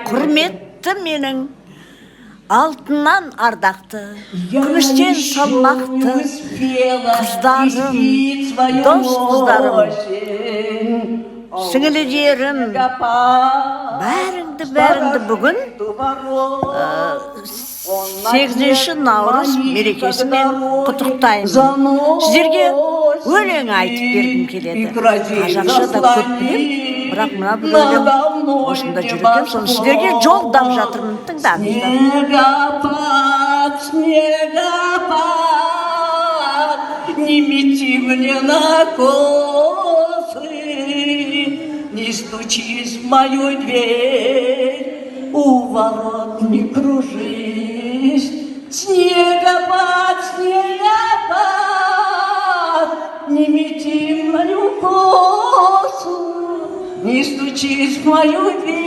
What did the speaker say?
Құрметті менің алтыннан ардақты, күмістен салмақты қыздарым, дос қыздарым, сіңілілерім, бәріңді бүгін 8 наурыз мерекесімен құттықтаймын. Сіздерге өлең айтып бергім келеді. Қазақша да көп білем, бірақ мына бір өлең осында жүр екен, соны сіздерге жолдап жатырмын, тыңдаңыздар. Снегопад, не мети мне на косы, не стучись в мою дверь, у ворот не кружись. Снегопад, снегопад, не мети мою косу, не стучись в мою дверь.